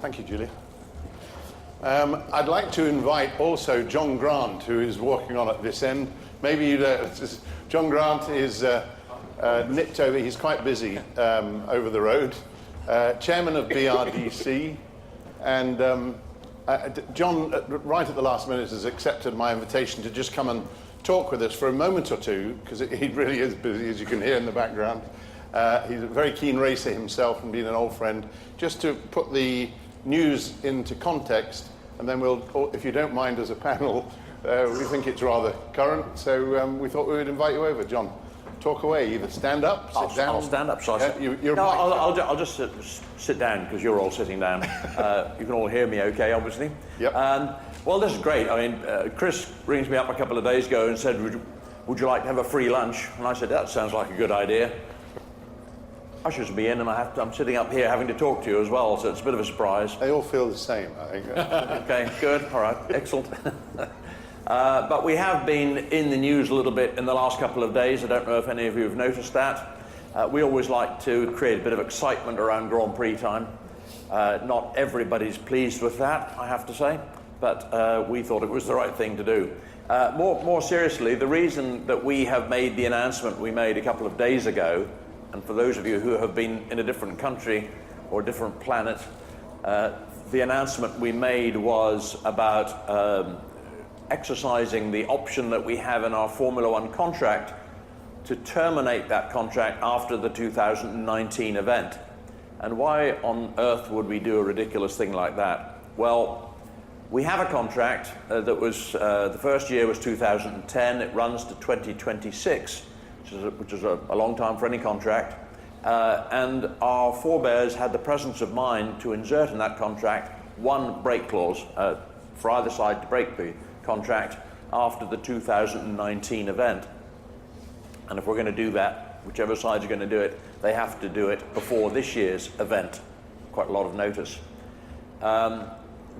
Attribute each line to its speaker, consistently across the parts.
Speaker 1: Thank you, Julia. I'd like to invite also John Grant, who is walking on at this end. Maybe you know, John Grant is nipped over, he's quite busy over the road, chairman of BRDC, and John, right at the last minute, has accepted my invitation to just come and talk with us for a moment or two, because he really is busy, as you can hear in the background. He's a very keen racer himself and being an old friend. Just to put the news into context, and then we'll, if you don't mind as a panel, we think it's rather current, so we thought we would invite you over. John, talk away, either stand up, sit down.
Speaker 2: I'll stand up, shall I?
Speaker 1: Yeah,
Speaker 2: no, I'll just sit down, because you're all sitting down. You can all hear me okay, obviously.
Speaker 1: Yep.
Speaker 2: Well, this is great. I mean, Chris rings me up a couple of days ago and said, would you like to have a free lunch? And I said, that sounds like a good idea. Ushers will be in, and I'm sitting up here having to talk to you as well, so it's a bit of a surprise.
Speaker 1: They all feel the same, I think.
Speaker 2: Okay, good, all right, excellent. But we have been in the news a little bit in the last couple of days. I don't know if any of you have noticed that. We always like to create a bit of excitement around Grand Prix time. Not everybody's pleased with that, I have to say, but we thought it was the right thing to do. More seriously, the reason that we have made the announcement we made a couple of days ago, and for those of you who have been in a different country or a different planet, the announcement we made was about exercising the option that we have in our Formula One contract to terminate that contract after the 2019 event. And why on earth would we do a ridiculous thing like that? Well, we have a contract that was, the first year was 2010, it runs to 2026, which is a long time for any contract, and our forebears had the presence of mind to insert in that contract one break clause for either side to break the contract after the 2019 event. And if we're going to do that, whichever side's going to do it, they have to do it before this year's event. Quite a lot of notice.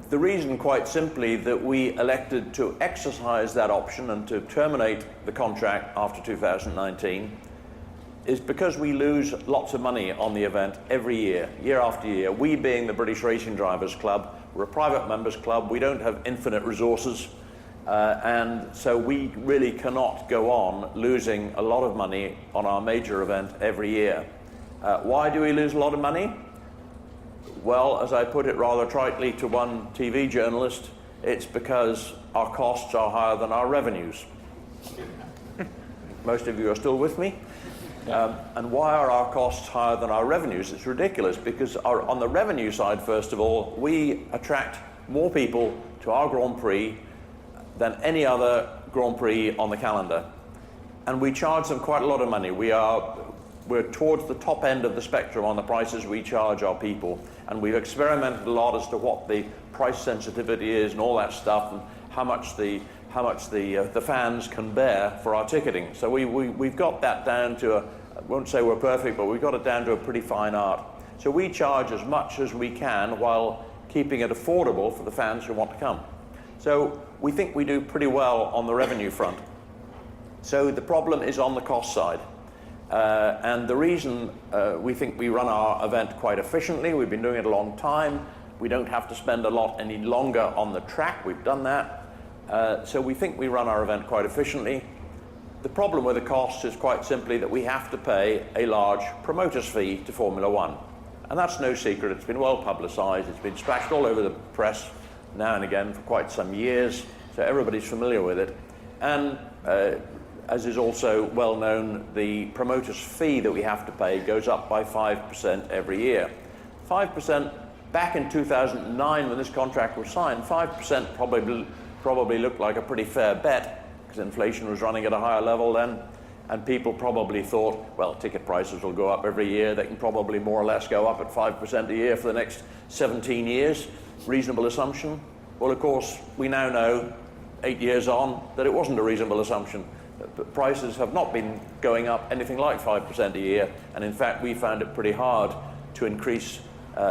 Speaker 2: The reason, quite simply, that we elected to exercise that option and to terminate the contract after 2019 is because we lose lots of money on the event every year, year after year. We, being the British Racing Drivers Club, we're a private members club, we don't have infinite resources, and so we really cannot go on losing a lot of money on our major event every year. Why do we lose a lot of money? Well, as I put it rather tritely to one TV journalist, it's because our costs are higher than our revenues. Most of you are still with me? And why are our costs higher than our revenues? It's ridiculous, because on the revenue side, first of all, we attract more people to our Grand Prix than any other Grand Prix on the calendar. And we charge them quite a lot of money. We're towards the top end of the spectrum on the prices we charge our people, and we've experimented a lot as to what the price sensitivity is and all that stuff, and how much the fans can bear for our ticketing. So we've got that down to I won't say we're perfect, but we've got it down to a pretty fine art. So we charge as much as we can while keeping it affordable for the fans who want to come. So we think we do pretty well on the revenue front. So the problem is on the cost side. And the reason we think we run our event quite efficiently, we've been doing it a long time, we don't have to spend a lot any longer on the track, we've done that, so we think we run our event quite efficiently. The problem with the costs is quite simply that we have to pay a large promoter's fee to Formula One. And that's no secret, it's been well publicised, it's been splashed all over the press now and again for quite some years, so everybody's familiar with it. And as is also well known, the promoter's fee that we have to pay goes up by 5% every year. 5% back in 2009 when this contract was signed, 5% probably looked like a pretty fair bet, because inflation was running at a higher level then, and people probably thought, well, ticket prices will go up every year, they can probably more or less go up at 5% a year for the next 17 years. Reasonable assumption. Well, of course, we now know, 8 years on, that it wasn't a reasonable assumption. Prices have not been going up anything like 5% a year, and in fact we found it pretty hard to increase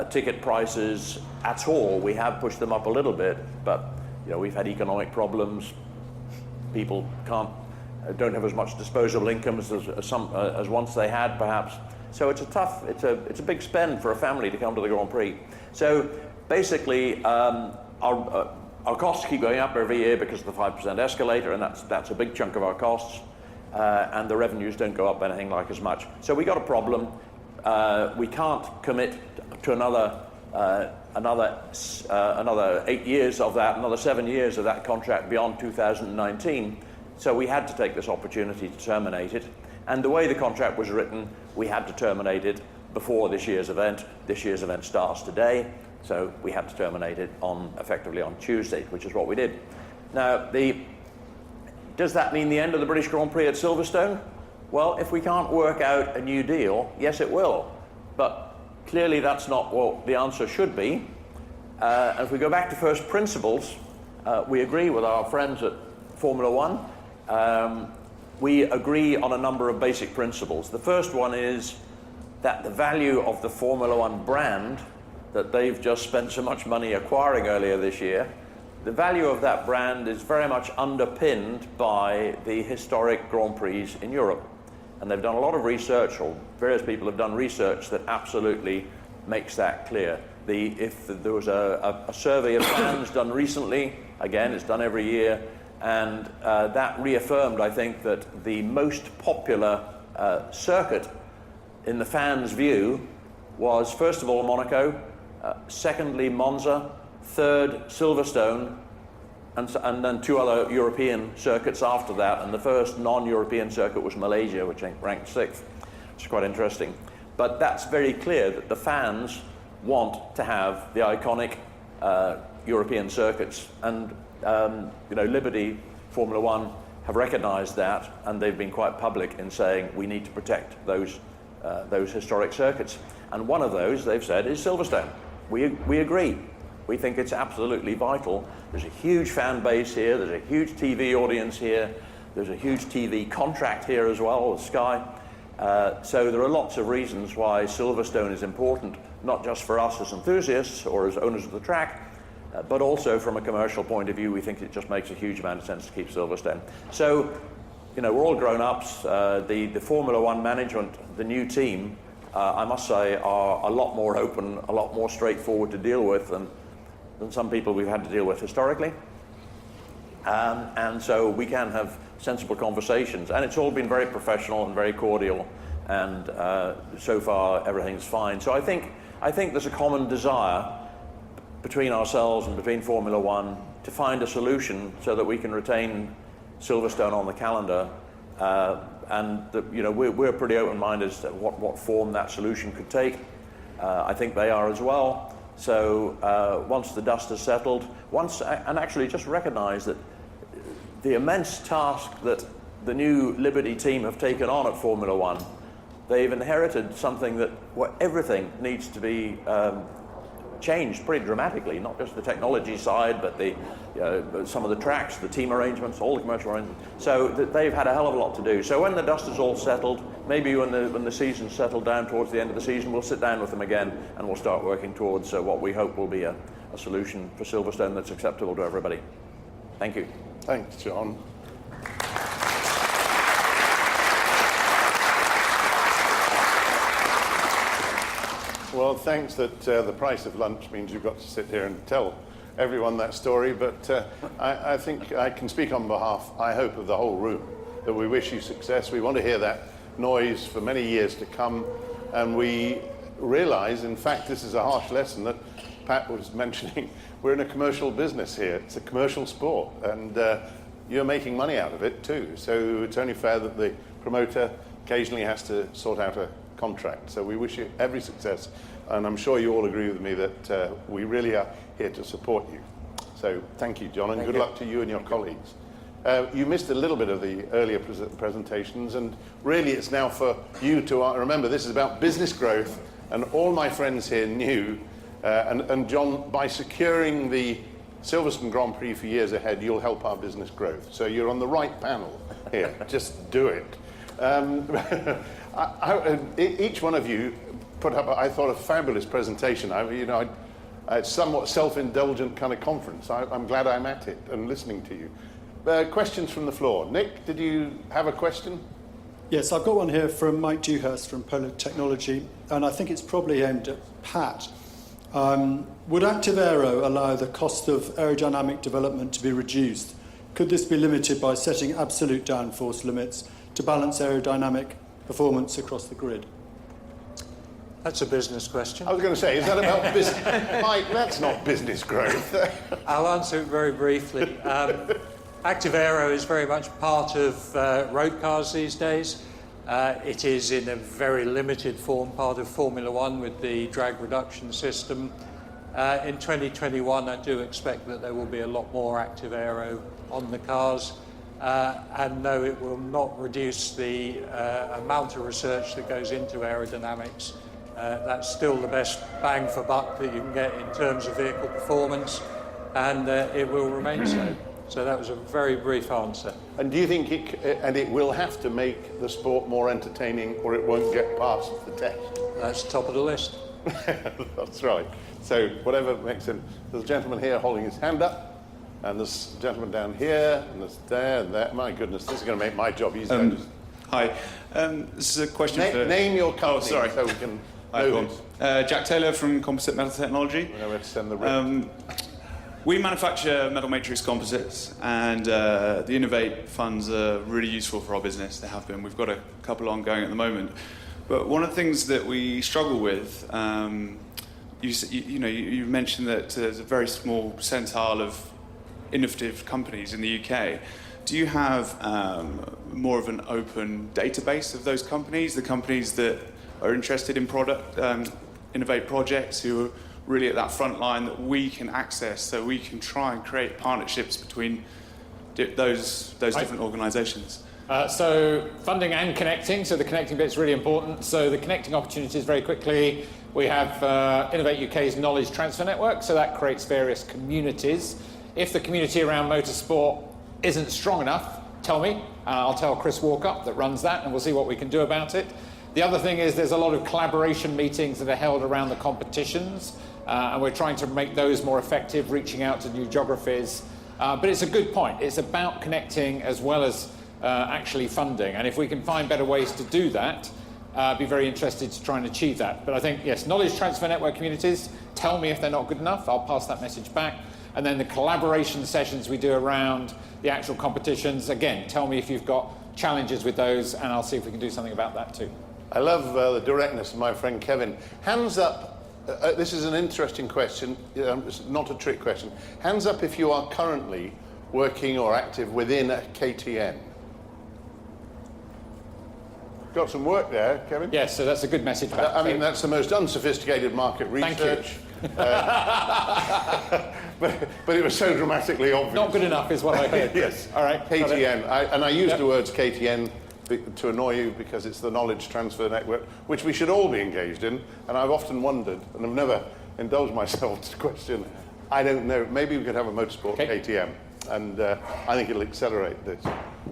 Speaker 2: ticket prices at all. We have pushed them up a little bit, but we've had economic problems. People don't have as much disposable income as once they had, perhaps, So it's a big spend for a family to come to the Grand Prix. So basically, our costs keep going up every year because of the 5% escalator, and that's a big chunk of our costs. And the revenues don't go up anything like as much. So we got a problem. We can't commit to another 8 years of that, another 7 years of that contract beyond 2019. So we had to take this opportunity to terminate it. And the way the contract was written, we had to terminate it before this year's event. This year's event starts today, so we had to terminate it effectively on Tuesday, which is what we did. Now, does that mean the end of the British Grand Prix at Silverstone? Well, if we can't work out a new deal, yes, it will. But clearly that's not what the answer should be. And if we go back to first principles, we agree with our friends at Formula One. We agree on a number of basic principles. The first one is that the value of the Formula One brand that they've just spent so much money acquiring earlier this year, the value of that brand is very much underpinned by the historic Grand Prix in Europe. And they've done a lot of research, or various people have done research that absolutely makes that clear. If there was a survey of fans done recently, again, it's done every year, and that reaffirmed, I think, that the most popular circuit in the fans' view was, first of all, Monaco, secondly, Monza, third, Silverstone, and then two other European circuits after that, and the first non-European circuit was Malaysia, which I think ranked 6th. It's quite interesting. But that's very clear that the fans want to have the iconic European circuits, and Liberty, Formula One have recognised that, and they've been quite public in saying we need to protect those historic circuits. And one of those, they've said, is Silverstone. We agree. We think it's absolutely vital. There's a huge fan base here, there's a huge TV audience here, there's a huge TV contract here as well with Sky. So there are lots of reasons why Silverstone is important, not just for us as enthusiasts or as owners of the track, but also from a commercial point of view. We think it just makes a huge amount of sense to keep Silverstone. So, we're all grown-ups. The Formula One management, the new team, I must say, are a lot more open, a lot more straightforward to deal with than some people we've had to deal with historically. And so we can have sensible conversations. And it's all been very professional and very cordial. And so far, everything's fine. So I think there's a common desire between ourselves and between Formula One to find a solution so that we can retain Silverstone on the calendar. We're pretty open-minded as to what form that solution could take. I think they are as well. So once the dust has settled, and actually just recognise that the immense task that the new Liberty team have taken on at Formula One, they've inherited something where everything needs to be changed pretty dramatically, not just the technology side, but some of the tracks, the team arrangements, all the commercial arrangements. So they've had a hell of a lot to do. So when the dust is all settled, maybe when the season's settled down towards the end of the season, we'll sit down with them again and we'll start working towards what we hope will be a solution for Silverstone that's acceptable to everybody. Thank you.
Speaker 1: Thanks, John. Well, thanks that the price of lunch means you've got to sit here and tell everyone that story, but I think I can speak on behalf, I hope, of the whole room, that we wish you success. We want to hear that noise for many years to come, and we realise, in fact, this is a harsh lesson that Pat was mentioning. We're in a commercial business here. It's a commercial sport, and you're making money out of it too, so it's only fair that the promoter occasionally has to sort out a contract. So we wish you every success, and I'm sure you all agree with me that we really are here to support you. So thank you, John, and good luck to you and your colleagues. You missed a little bit of the earlier presentations, and really it's now for you to remember this is about business growth, and all my friends here knew, and John, by securing the Silverstone Grand Prix for years ahead, you'll help our business growth. So you're on the right panel here. Just do it. Each one of you put up, I thought, a fabulous presentation. It's somewhat self-indulgent kind of conference. I'm glad I'm at it and listening to you. Questions from the floor. Nick, did you have a question?
Speaker 3: Yes, I've got one here from Mike Dewhurst from Polar Technology, and I think it's probably aimed at Pat. Would Active Aero allow the cost of aerodynamic development to be reduced? Could this be limited by setting absolute downforce limits to balance aerodynamic performance across the grid?
Speaker 4: That's a business question.
Speaker 1: I was going to say, is that about business? Mike, that's not business growth.
Speaker 4: I'll answer it very briefly. Active Aero is very much part of road cars these days. It is in a very limited form part of Formula One with the drag reduction system. In 2021, I do expect that there will be a lot more Active Aero on the cars. And no, it will not reduce the amount of research that goes into aerodynamics. That's still the best bang for buck that you can get in terms of vehicle performance, and it will remain so. So that was a very brief answer.
Speaker 1: And do you think it will have to make the sport more entertaining, or it won't get past the test?
Speaker 4: That's top of the list.
Speaker 1: That's right. So whatever makes it. There's a gentleman here holding his hand up, and there's a gentleman down here, and there's there and there. My goodness, this is going to make my job easier.
Speaker 5: Hi. This is a question for...
Speaker 1: Name your company.
Speaker 5: Oh, sorry.
Speaker 1: So we can know this.
Speaker 5: Jack Taylor from Composite Metal Technology.
Speaker 1: We know where to send the rip.
Speaker 5: We manufacture metal matrix composites, and the Innovate funds are really useful for our business. They have been. We've got a couple ongoing at the moment. But one of the things that we struggle with, you mentioned that there's a very small percentile of innovative companies in the UK. Do you have more of an open database of those companies, the companies that are interested in Innovate projects, who are really at that front line that we can access, so we can try and create partnerships between those different organisations?
Speaker 6: So funding and connecting, so the connecting bit is really important. So the connecting opportunities, very quickly, we have Innovate UK's knowledge transfer network, so that creates various communities. If the community around motorsport isn't strong enough, tell me, and I'll tell Chris Walkup that runs that, and we'll see what we can do about it. The other thing is there's a lot of collaboration meetings that are held around the competitions, and we're trying to make those more effective, reaching out to new geographies. But it's a good point. It's about connecting as well as actually funding. And if we can find better ways to do that, I'd be very interested to try and achieve that. But I think, yes, knowledge transfer network communities, tell me if they're not good enough. I'll pass that message back. And then the collaboration sessions we do around the actual competitions, again, tell me if you've got challenges with those, and I'll see if we can do something about that too.
Speaker 1: I love the directness of my friend Kevin. Hands up. This is an interesting question. It's not a trick question. Hands up if you are currently working or active within a KTN. Got some work there, Kevin?
Speaker 6: Yes, so that's a good message back.
Speaker 1: I mean, that's the most unsophisticated market research.
Speaker 6: Thank you.
Speaker 1: But it was so dramatically obvious.
Speaker 6: Not good enough is what I heard.
Speaker 1: Yes.
Speaker 6: All right.
Speaker 1: KTN. I use the words KTN to annoy you because it's the knowledge transfer network, which we should all be engaged in. And I've often wondered, and I've never indulged myself to question, I don't know, maybe we could have a motorsport KTM, and I think it'll accelerate this.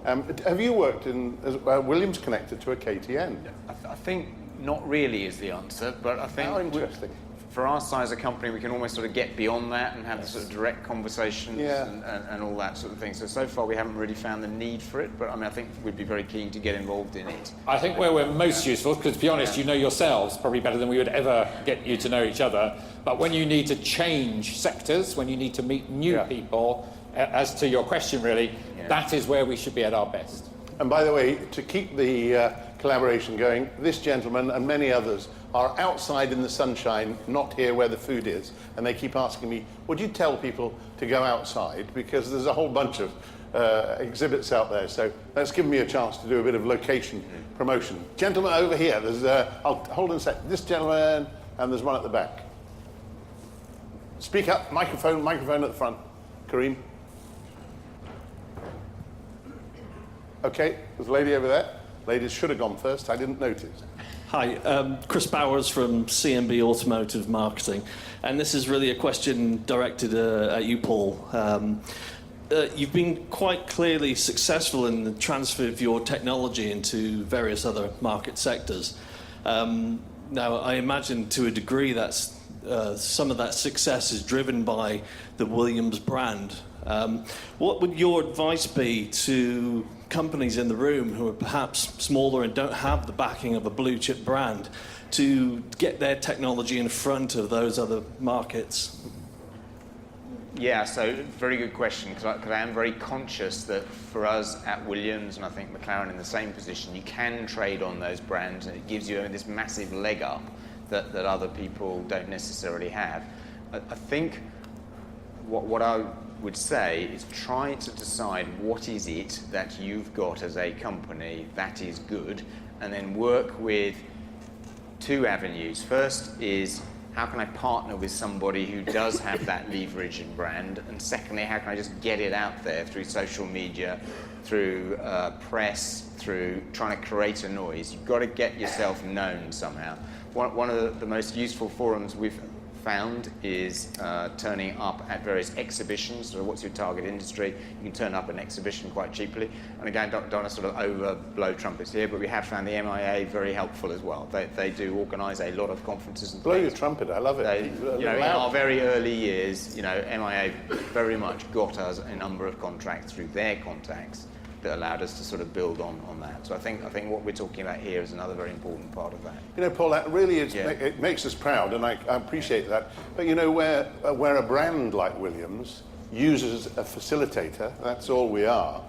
Speaker 1: Have you worked in, Williams connected to a KTN?
Speaker 7: I think not really is the answer, but I think
Speaker 1: How interesting.
Speaker 7: for our size of company, we can almost sort of get beyond that and have the sort of direct conversations and all that sort of thing. So far we haven't really found the need for it, but I mean, I think we'd be very keen to get involved in it.
Speaker 6: I think where we're most useful, because to be honest, you know yourselves probably better than we would ever get you to know each other, but when you need to change sectors, when you need to meet new people, as to your question really, that is where we should be at our best.
Speaker 1: And by the way, to keep the collaboration going, this gentleman and many others are outside in the sunshine, not here where the food is, and they keep asking me, would you tell people to go outside, because there's a whole bunch of exhibits out there, so that's given me a chance to do a bit of location promotion. Gentleman over here, there's I'll hold on a sec, this gentleman, and there's one at the back. Speak up, microphone at the front. Kareem. Okay, there's a lady over there. Ladies should have gone first, I didn't notice.
Speaker 8: Hi, Chris Bowers from CMB Automotive Marketing, and this is really a question directed at you, Paul. You've been quite clearly successful in the transfer of your technology into various other market sectors. Now, I imagine to a degree that's some of that success is driven by the Williams brand. What would your advice be to companies in the room who are perhaps smaller and don't have the backing of a blue chip brand to get their technology in front of those other markets?
Speaker 7: Yeah, so very good question, because I am very conscious that for us at Williams, and I think McLaren in the same position, you can trade on those brands, and it gives you this massive leg up that other people don't necessarily have. I think what I would say is try to decide what is it that you've got as a company that is good, and then work with two avenues. First is, how can I partner with somebody who does have that leverage in brand? And secondly, how can I just get it out there through social media, through press, through trying to create a noise? You've got to get yourself known somehow. One of the most useful forums we've found is turning up at various exhibitions. So what's your target industry? You can turn up at an exhibition quite cheaply. And again, don't want to sort of overblow trumpets here, but we have found the MIA very helpful as well. They do organise a lot of conferences and
Speaker 1: Blow
Speaker 7: things.
Speaker 1: your trumpet, I love it.
Speaker 7: They, in our very early years, MIA very much got us a number of contracts through their contacts that allowed us to sort of build on that. So I think what we're talking about here is another very important part of that.
Speaker 1: Paul, that really is,
Speaker 7: Yeah.
Speaker 1: it makes us proud, and I appreciate that. But where a brand like Williams uses a facilitator, that's all we are,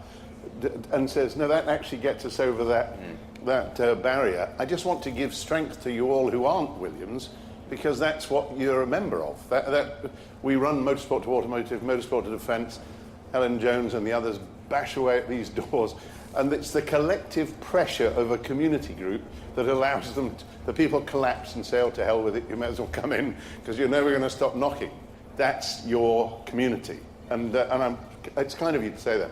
Speaker 1: and says, no, that actually gets us over that barrier. I just want to give strength to you all who aren't Williams, because that's what you're a member of. That we run Motorsport to Automotive, Motorsport to Defence, Helen Jones and the others bash away at these doors, and it's the collective pressure of a community group that allows them the people collapse and say, oh, to hell with it, you may as well come in, because you're never going to stop knocking. That's your community, and it's kind of you to say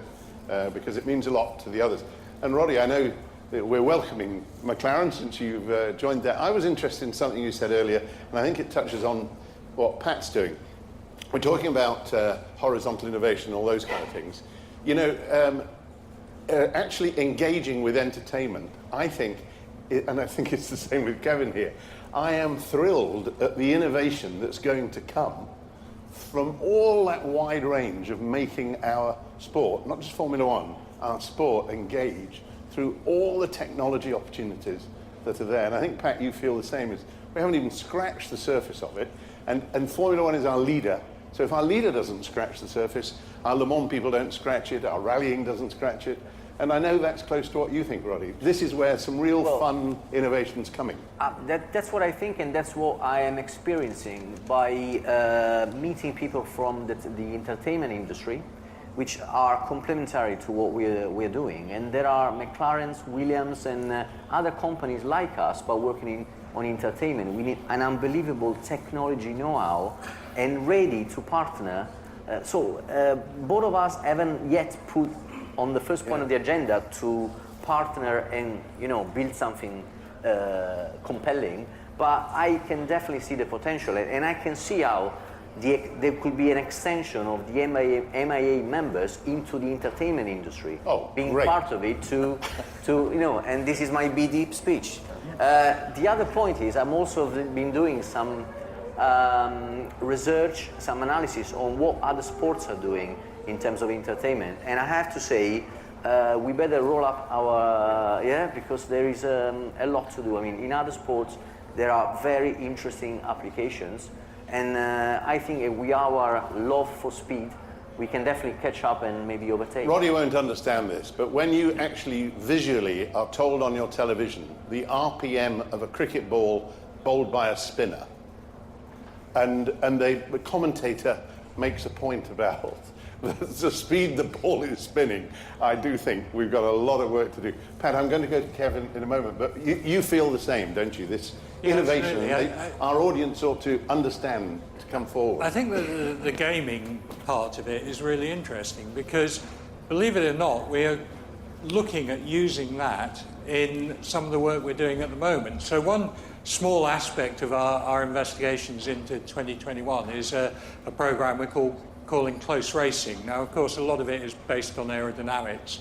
Speaker 1: that, because it means a lot to the others. And Rodi, I know that we're welcoming McLaren since you've joined there. I was interested in something you said earlier, and I think it touches on what Pat's doing. We're talking about horizontal innovation, all those kind of things. Actually engaging with entertainment, I think, and I think it's the same with Kevin here, I am thrilled at the innovation that's going to come from all that wide range of making our sport, not just Formula One, our sport engage through all the technology opportunities that are there. And I think, Pat, you feel the same. As we haven't even scratched the surface of it, and Formula One is our leader. So if our leader doesn't scratch the surface, our Le Mans people don't scratch it, our rallying doesn't scratch it. And I know that's close to what you think, Rodi. This is where some real fun innovation's coming.
Speaker 9: That's what I think, and that's what I am experiencing by meeting people from the entertainment industry, which are complementary to what we're doing. And there are McLarens, Williams, and other companies like us, but working on entertainment. We need an unbelievable technology know-how and ready to partner. Both of us haven't yet put on the first point of the agenda to partner and build something compelling, but I can definitely see the potential, and I can see how there could be an extension of the MIA members into the entertainment industry, being
Speaker 1: great.
Speaker 9: part of it to and this is my BD speech. The other point is I'm also been doing some research, some analysis on what other sports are doing in terms of entertainment, and I have to say we better roll up our because there is a lot to do. I mean, in other sports there are very interesting applications, and I think with our love for speed we can definitely catch up and maybe overtake.
Speaker 1: Rodi won't understand this, but when you actually visually are told on your television the RPM of a cricket ball bowled by a spinner, and the commentator makes a point about the speed the ball is spinning, I do think we've got a lot of work to do. Pat, I'm going to go to Kevin in a moment, but you feel the same, don't you? This innovation, our audience ought to understand to come forward.
Speaker 4: I think the gaming part of it is really interesting because, believe it or not, we're looking at using that in some of the work we're doing at the moment. So one small aspect of our investigations into 2021 is a program we're calling Close Racing. Now, of course, a lot of it is based on aerodynamics.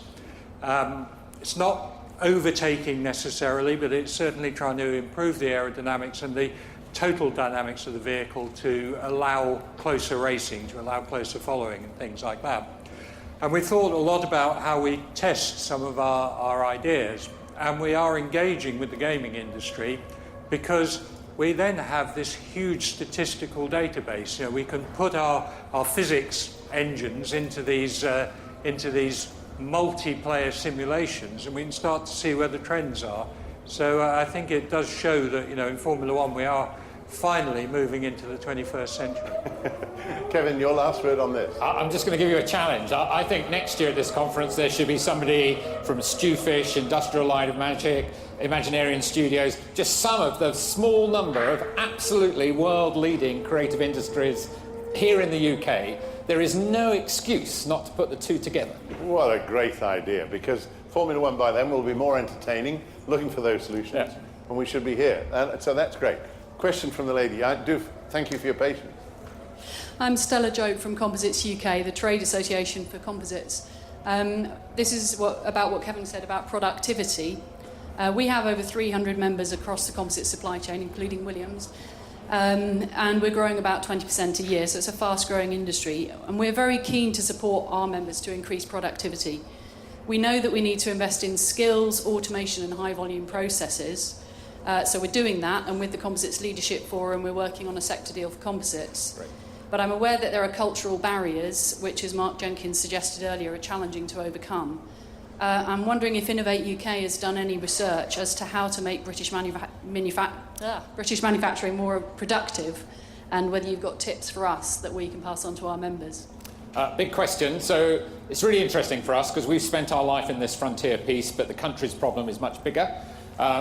Speaker 4: It's not overtaking necessarily, but it's certainly trying to improve the aerodynamics and the total dynamics of the vehicle to allow closer racing, to allow closer following and things like that. And we thought a lot about how we test some of our ideas. And we are engaging with the gaming industry because we then have this huge statistical database. You know, we can put our physics engines into these multiplayer simulations, and we can start to see where the trends are. So I think it does show that, you know, in Formula One we are finally moving into the 21st century.
Speaker 1: Kevin, your last word on this.
Speaker 6: I'm just going to give you a challenge. I think next year at this conference there should be somebody from Stewfish, Industrial Light of Magic, Imaginarium Studios, just some of the small number of absolutely world-leading creative industries here in the UK. There is no excuse not to put the two together.
Speaker 1: What a great idea, because Formula One by then will be more entertaining, looking for those solutions,
Speaker 6: Yeah.
Speaker 1: and we should be here. So that's great. Question from the lady. I do thank you for your patience.
Speaker 10: I'm Stella Jope from Composites UK, the trade association for composites. This is about what Kevin said about productivity. We have over 300 members across the composite supply chain, including Williams, and we're growing about 20% a year, so it's a fast-growing industry. And we're very keen to support our members to increase productivity. We know that we need to invest in skills, automation and high-volume processes. So we're doing that, and with the Composites Leadership Forum, we're working on a sector deal for composites. Right. But I'm aware that there are cultural barriers, which, as Mark Jenkins suggested earlier, are challenging to overcome. I'm wondering if Innovate UK has done any research as to how to make British manufacturing more productive, and whether you've got tips for us that we can pass on to our members.
Speaker 6: Big question. So it's really interesting for us because we've spent our life in this frontier piece, but the country's problem is much bigger.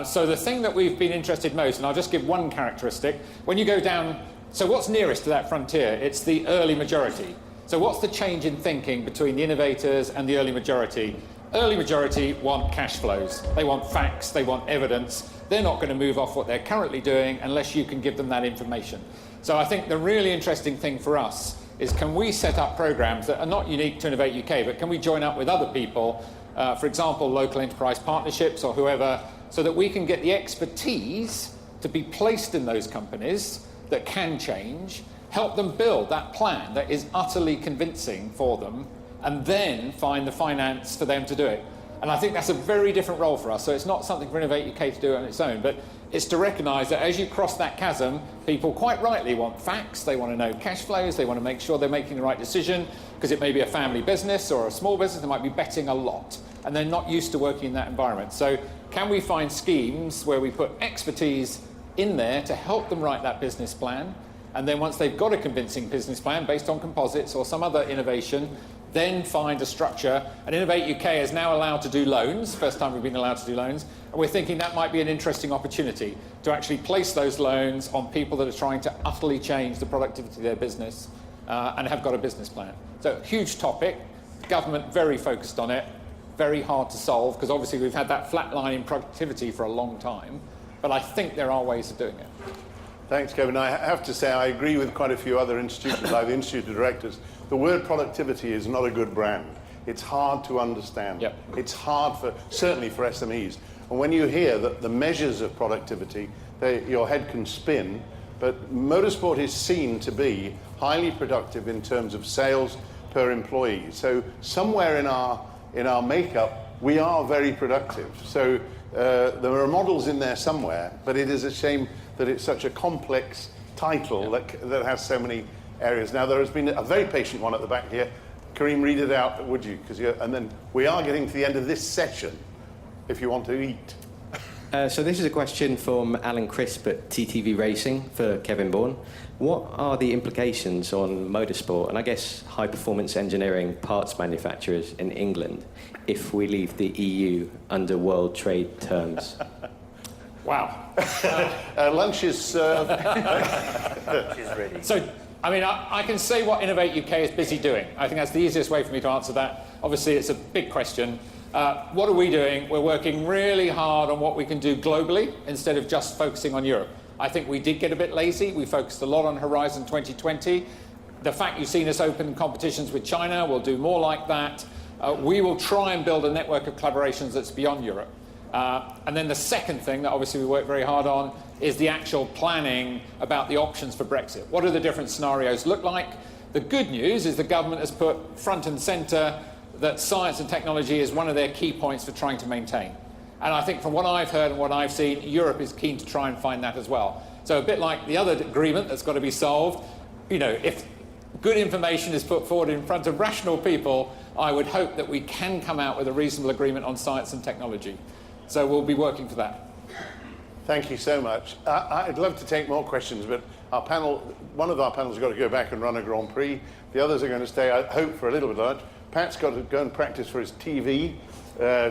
Speaker 6: So the thing that we've been interested most, and I'll just give one characteristic, when you go down, so what's nearest to that frontier? It's the early majority. So what's the change in thinking between the innovators and the early majority? Early majority want cash flows. They want facts, they want evidence. They're not going to move off what they're currently doing unless you can give them that information. So I think the really interesting thing for us is, can we set up programs that are not unique to Innovate UK, but can we join up with other people, for example, local enterprise partnerships or whoever, so that we can get the expertise to be placed in those companies that can change, help them build that plan that is utterly convincing for them, and then find the finance for them to do it. And I think that's a very different role for us. So it's not something for Innovate UK to do on its own, but it's to recognise that as you cross that chasm, people quite rightly want facts, they want to know cash flows, they want to make sure they're making the right decision, because it may be a family business or a small business, they might be betting a lot, and they're not used to working in that environment. So can we find schemes where we put expertise in there to help them write that business plan, and then once they've got a convincing business plan based on composites or some other innovation, then find a structure. And Innovate UK is now allowed to do loans, first time we've been allowed to do loans, and we're thinking that might be an interesting opportunity to actually place those loans on people that are trying to utterly change the productivity of their business and have got a business plan. So huge topic, government very focused on it, very hard to solve, because obviously we've had that flat line in productivity for a long time, but I think there are ways of doing it.
Speaker 1: Thanks, Kevin. I have to say I agree with quite a few other institutions, like the Institute of Directors. The word productivity is not a good brand. It's hard to understand.
Speaker 6: Yep.
Speaker 1: It's hard, certainly for SMEs. And when you hear that the measures of productivity, your head can spin. But motorsport is seen to be highly productive in terms of sales per employee. So somewhere in our makeup, we are very productive. So there are models in there somewhere, but it is a shame that it's such a complex title that has so many areas. Now, there has been a very patient one at the back here. Kareem, read it out, would you? And then we are getting to the end of this session, if you want to eat.
Speaker 11: So this is a question from Alan Crisp at TTV Racing for Kevin Baughan. What are the implications on motorsport and I guess high-performance engineering parts manufacturers in England if we leave the EU under world trade terms?
Speaker 6: Wow.
Speaker 1: Lunch is served.
Speaker 9: Lunch is ready.
Speaker 6: So, I mean, I can say what Innovate UK is busy doing. I think that's the easiest way for me to answer that. Obviously, it's a big question. What are we doing? We're working really hard on what we can do globally instead of just focusing on Europe. I think we did get a bit lazy. We focused a lot on Horizon 2020. The fact you've seen us open competitions with China, we'll do more like that. We will try and build a network of collaborations that's beyond Europe. And then the second thing that obviously we work very hard on is the actual planning about the options for Brexit. What do the different scenarios look like? The good news is the government has put front and centre that science and technology is one of their key points for trying to maintain. And I think from what I've heard and what I've seen, Europe is keen to try and find that as well. So a bit like the other agreement that's got to be solved, you know, if good information is put forward in front of rational people, I would hope that we can come out with a reasonable agreement on science and technology. So we'll be working for that.
Speaker 1: Thank you so much. I'd love to take more questions, but our panel, one of our panels has got to go back and run a Grand Prix. The others are going to stay, I hope, for a little bit of lunch. Pat's got to go and practice for his TV,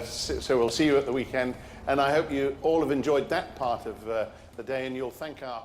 Speaker 1: so we'll see you at the weekend. And I hope you all have enjoyed that part of the day, and you'll thank our